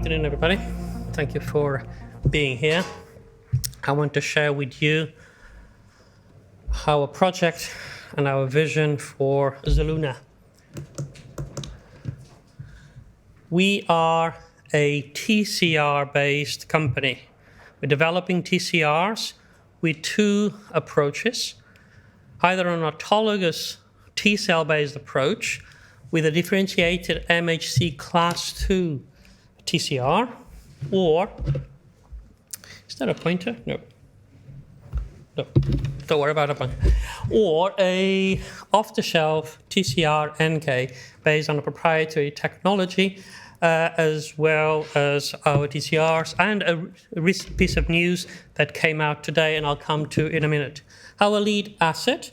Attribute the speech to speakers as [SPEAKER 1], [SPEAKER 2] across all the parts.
[SPEAKER 1] afternoon, everybody. Thank you for being here. I want to share with you our project and our vision for Zelluna. We are a TCR-based company. We're developing TCRs with two approaches, either an autologous T-cell-based approach with a differentiated MHC class II TCR, or, is that a pointer? No, don't worry about a pointer. Or a off-the-shelf TCR NK based on a proprietary technology, as well as our TCRs, and a recent piece of news that came out today, and I'll come to in a minute. Our lead asset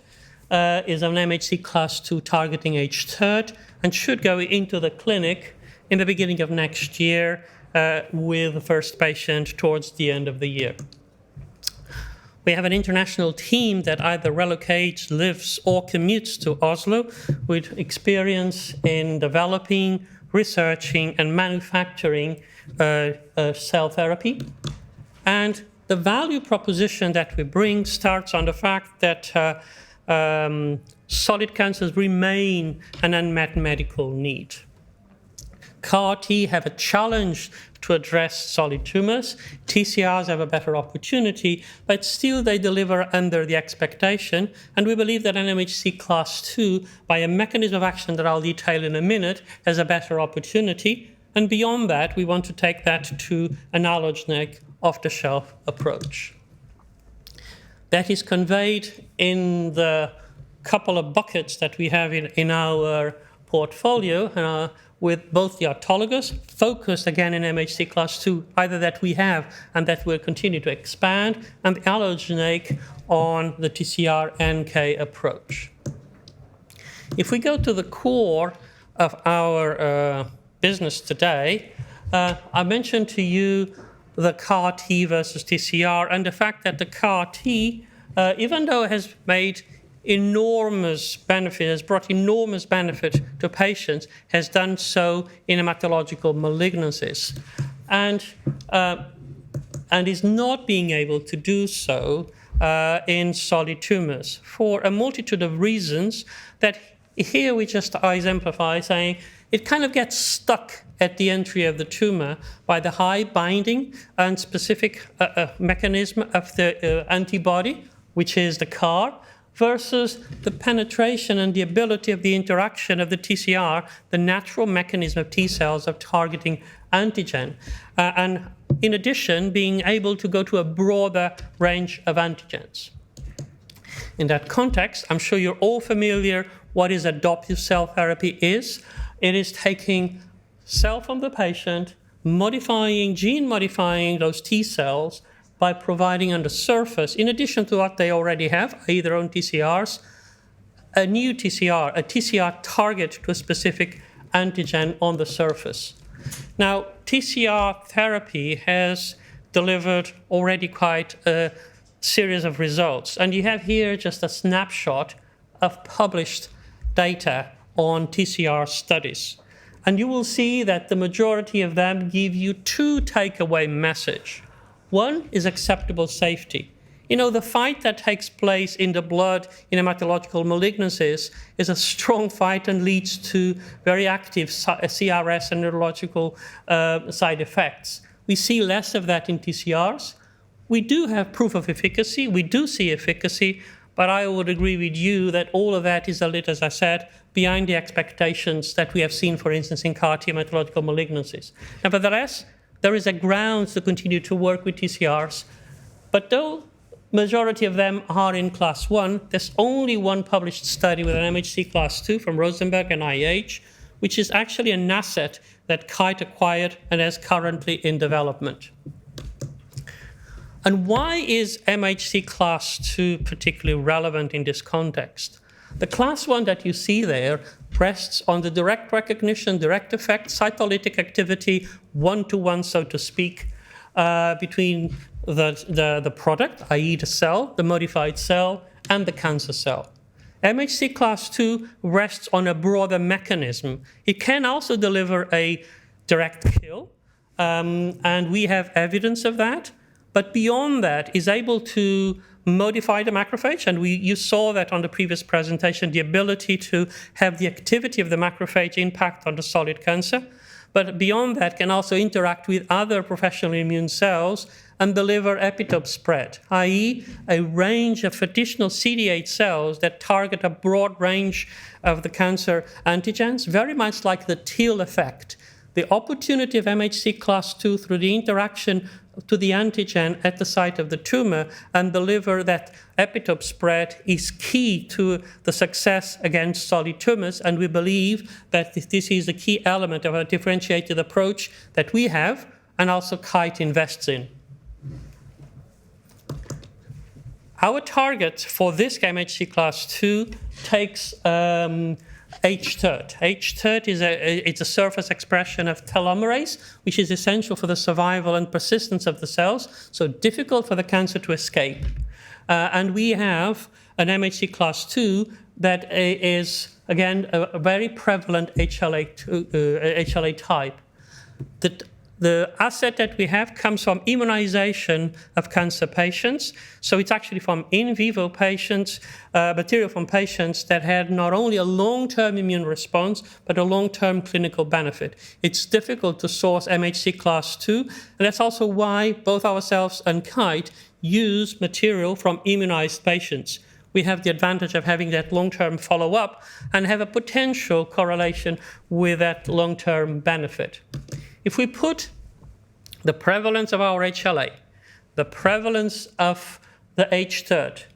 [SPEAKER 1] is an MHC class II targeting H3 and should go into the clinic in the beginning of next year with the first patient towards the end of the year. We have an international team that either relocates, lives, or commutes to Oslo with experience in developing, researching, and manufacturing cell therapy. And the value proposition that we bring starts on the fact that solid cancers remain an unmet medical need. CAR-T have a challenge to address solid tumors. TCRs have a better opportunity, but still they deliver under the expectation. And we believe that an MHC class II, by a mechanism of action that I'll detail in a minute, has a better opportunity. And beyond that, we want to take that to an allogeneic off-the-shelf approach. That is conveyed in the couple of buckets that we have in our portfolio, with both the autologous, focused again in MHC class II, either that we have and that we'll continue to expand, and the allogeneic on the TCR-NK approach. If we go to the core of our business today, I mentioned to you the CAR-T versus TCR, and the fact that the CAR-T, even though it has made enormous benefit, has brought enormous benefit to patients, has done so in hematological malignancies, and is not being able to do so in solid tumors for a multitude of reasons that here we just exemplify, saying it kind of gets stuck at the entry of the tumor by the high binding and specific mechanism of the antibody, which is the CAR, versus the penetration and the ability of the interaction of the TCR, the natural mechanism of T cells of targeting antigen. And in addition, being able to go to a broader range of antigens. In that context, I'm sure you're all familiar what is adoptive cell therapy is. It is taking cell from the patient, gene modifying those T cells, by providing on the surface, in addition to what they already have, i.e. their own TCRs, a new TCR, a TCR target to a specific antigen on the surface. Now, TCR therapy has delivered already quite a series of results. And you have here just a snapshot of published data on TCR studies. And you will see that the majority of them give you two takeaway messages. One is acceptable safety. You know, the fight that takes place in the blood in hematological malignancies is a strong fight and leads to very active CRS and neurological side effects. We see less of that in TCRs. We do have proof of efficacy. We do see efficacy, but I would agree with you that all of that is a little, as I said, behind the expectations that we have seen, for instance, in CAR-T hematological malignancies. Nevertheless, there is a grounds to continue to work with TCRs, but though majority of them are in class I, there's only one published study with an MHC class II from Rosenberg and IH, which is actually an asset that Kite acquired and is currently in development. And why is MHC class II particularly relevant in this context? The class I that you see there rests on the direct recognition, direct effect, cytolytic activity, one-to-one, so to speak, between the product, i.e. the cell, the modified cell, and the cancer cell. MHC class II rests on a broader mechanism. It can also deliver a direct kill, and we have evidence of that. But beyond that, is able to modify the macrophage, and you saw that on the previous presentation, the ability to have the activity of the macrophage impact on the solid cancer. But beyond that, can also interact with other professional immune cells and deliver epitope spread, i.e. a range of additional CD8 cells that target a broad range of the cancer antigens, very much like the TIL effect. The opportunity of MHC class II through the interaction to the antigen at the site of the tumor and deliver that epitope spread is key to the success against solid tumors, and we believe that this is a key element of a differentiated approach that we have and also Kite invests in. Our target for this MHC class II takes H-TERT. H-TERT is it's a surface expression of telomerase, which is essential for the survival and persistence of the cells, so difficult for the cancer to escape. And we have an MHC class II that is, again, a very prevalent HLA type. The asset that we have comes from immunization of cancer patients. So it's actually from in vivo patients, material from patients that had not only a long-term immune response, but a long-term clinical benefit. It's difficult to source MHC class II, and that's also why both ourselves and Kite use material from immunized patients. We have the advantage of having that long-term follow-up and have a potential correlation with that long-term benefit. If we put the prevalence of our HLA, the prevalence of the H-TERT,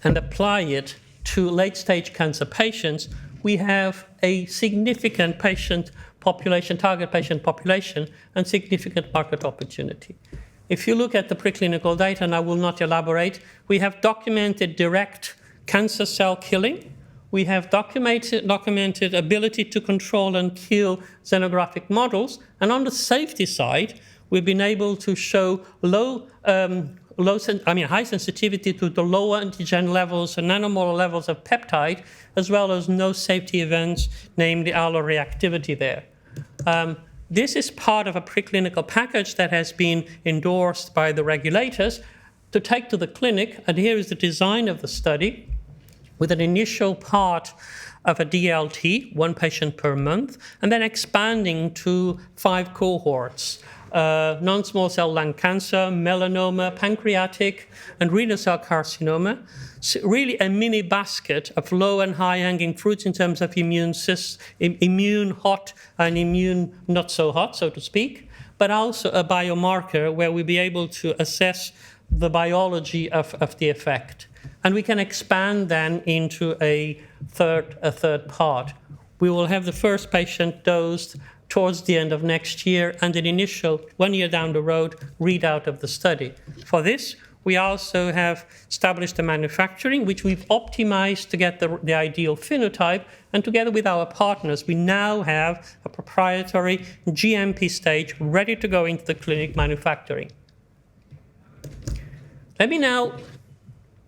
[SPEAKER 1] and apply it to late-stage cancer patients, we have a significant patient population, target patient population, and significant market opportunity. If you look at the preclinical data, and I will not elaborate, we have documented direct cancer cell killing. We have documented ability to control and kill xenographic models. And on the safety side, we've been able to show high sensitivity to the low antigen levels and nanomolar levels of peptide, as well as no safety events, namely alloreactivity there. This is part of a preclinical package that has been endorsed by the regulators to take to the clinic. And here is the design of the study, with an initial part of a DLT, 1 patient per month, and then expanding to 5 cohorts. Non-small cell lung cancer, melanoma, pancreatic, and renal cell carcinoma. So really a mini basket of low and high hanging fruits in terms of immune hot and immune not so hot, so to speak, but also a biomarker where we'll be able to assess the biology of the effect. And we can expand then into a third part. We will have the first patient dosed towards the end of next year and an initial 1 year down the road readout of the study. For this, we also have established the manufacturing, which we've optimized to get the ideal phenotype. And together with our partners, we now have a proprietary GMP stage ready to go into the clinic manufacturing. Let me now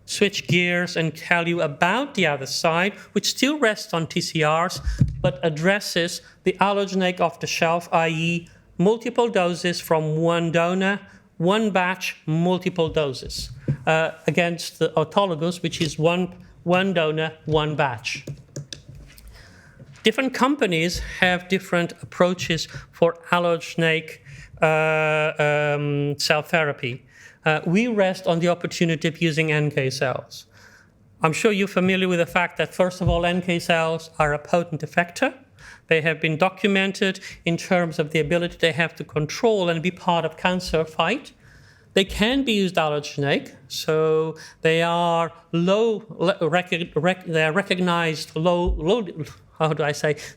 [SPEAKER 1] switch gears and tell you about the other side, which still rests on TCRs, but addresses the allogeneic off-the-shelf, i.e. multiple doses from one donor, one batch, multiple doses, against the autologous, which is one donor, one batch. Different companies have different approaches for allogeneic cell therapy. We rest on the opportunity of using NK cells. I'm sure you're familiar with the fact that, first of all, NK cells are a potent effector. They have been documented in terms of the ability they have to control and be part of cancer fight. They can be used allogeneic, so they are recognized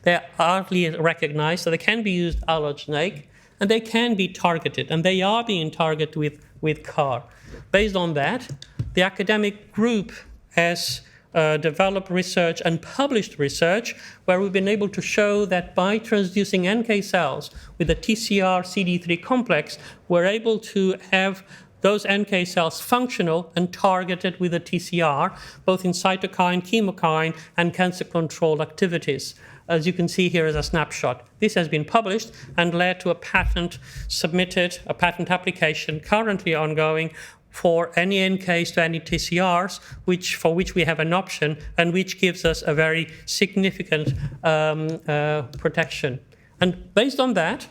[SPEAKER 1] They are hardly recognized, so they can be used allogeneic, and they can be targeted, and they are being targeted with CAR. Based on that, the academic group has developed research and published research where we've been able to show that by transducing NK cells with the TCR CD3 complex, we're able to have those NK cells functional and targeted with a TCR, both in cytokine, chemokine, and cancer control activities. As you can see here as a snapshot. This has been published and led to a patent submitted, a patent application currently ongoing for any NKs to any TCRs, for which we have an option and which gives us a very significant protection. And based on that,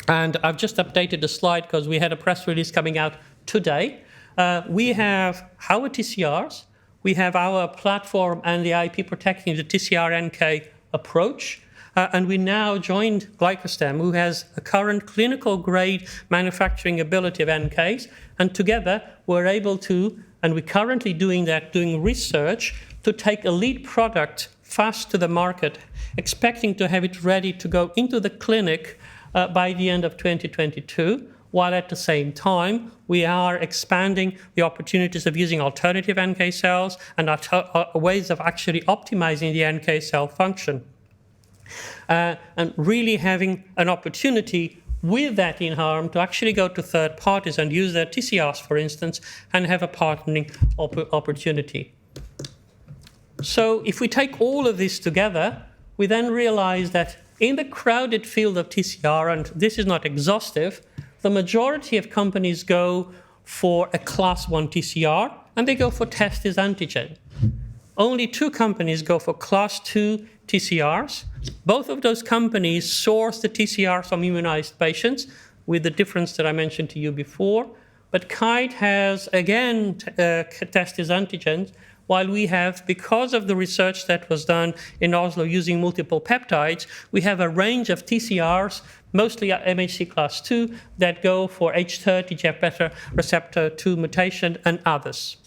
[SPEAKER 1] and I've just updated the slide because we had a press release coming out today, we have our TCRs, we have our platform and the IP protecting the TCR-NK approach, and we now joined Glycostem, who has a current clinical grade manufacturing ability of NKs, and together we're able to, and we're currently doing research to take a lead product fast to the market, expecting to have it ready to go into the clinic by the end of 2022, while at the same time we are expanding the opportunities of using alternative NK cells and ways of actually optimizing the NK cell function. And really having an opportunity with that in harm to actually go to third parties and use their TCRs, for instance, and have a partnering opportunity. So if we take all of this together, we then realize that in the crowded field of TCR, and this is not exhaustive, the majority of companies go for a class 1 TCR, and they go for testis antigen. Only 2 companies go for class 2 TCRs. Both of those companies source the TCRs from immunized patients, with the difference that I mentioned to you before. But Kite has, again, testis antigens, while we have, because of the research that was done in Oslo using multiple peptides, we have a range of TCRs, mostly MHC class 2, that go for H30, TGF-beta receptor 2 mutation, and others.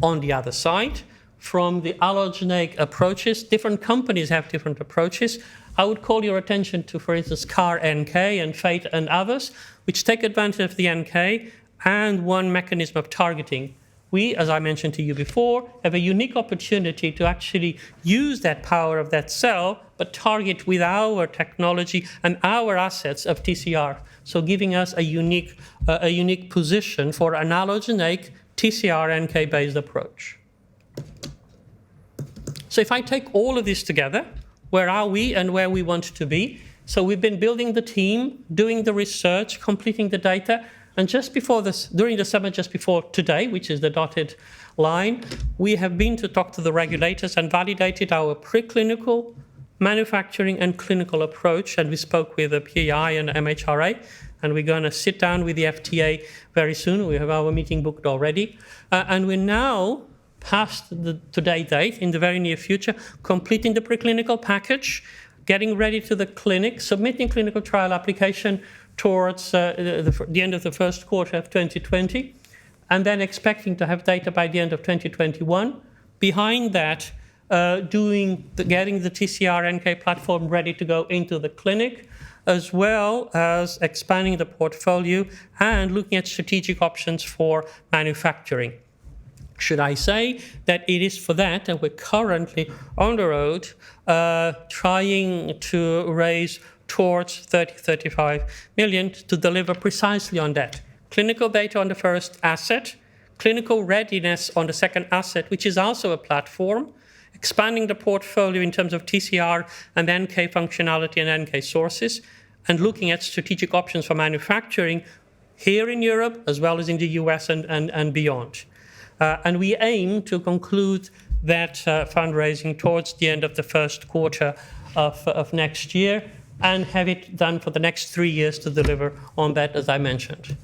[SPEAKER 1] On the other side, from the allogeneic approaches, different companies have different approaches. I would call your attention to, for instance, CAR-NK and Fate and others, which take advantage of the NK and one mechanism of targeting. We, as I mentioned to you before, have a unique opportunity to actually use that power of that cell, but target with our technology and our assets of TCR. So giving us a unique position for an allogeneic TCR-NK-based approach. So if I take all of this together, where are we and where we want to be? So we've been building the team, doing the research, completing the data, and just before this, during the summer, just before today, which is the dotted line, we have been to talk to the regulators and validated our preclinical, manufacturing, and clinical approach. And we spoke with the PEI and MHRA, and we're going to sit down with the FDA very soon. We have our meeting booked already. And we're now, past the today date, in the very near future, completing the preclinical package, getting ready to the clinic, submitting clinical trial application towards the end of the first quarter of 2020, and then expecting to have data by the end of 2021. Behind that, getting the TCR-NK platform ready to go into the clinic, as well as expanding the portfolio and looking at strategic options for manufacturing. Should I say that it is for that we're currently on the road trying to raise towards 30-35 million to deliver precisely on that. Clinical data on the first asset, clinical readiness on the second asset, which is also a platform, expanding the portfolio in terms of TCR and NK functionality and NK sources, and looking at strategic options for manufacturing here in Europe as well as in the US and beyond. And we aim to conclude that fundraising towards the end of the first quarter of next year, and have it done for the next 3 years to deliver on that, as I mentioned.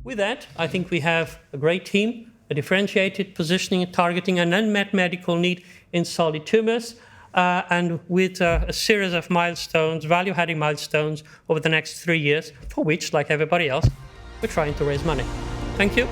[SPEAKER 1] With that, I think we have a great team, a differentiated positioning, targeting an unmet medical need in solid tumors, and with a series of milestones, value-adding milestones over the next 3 years, for which, like everybody else, we're trying to raise money. Thank you.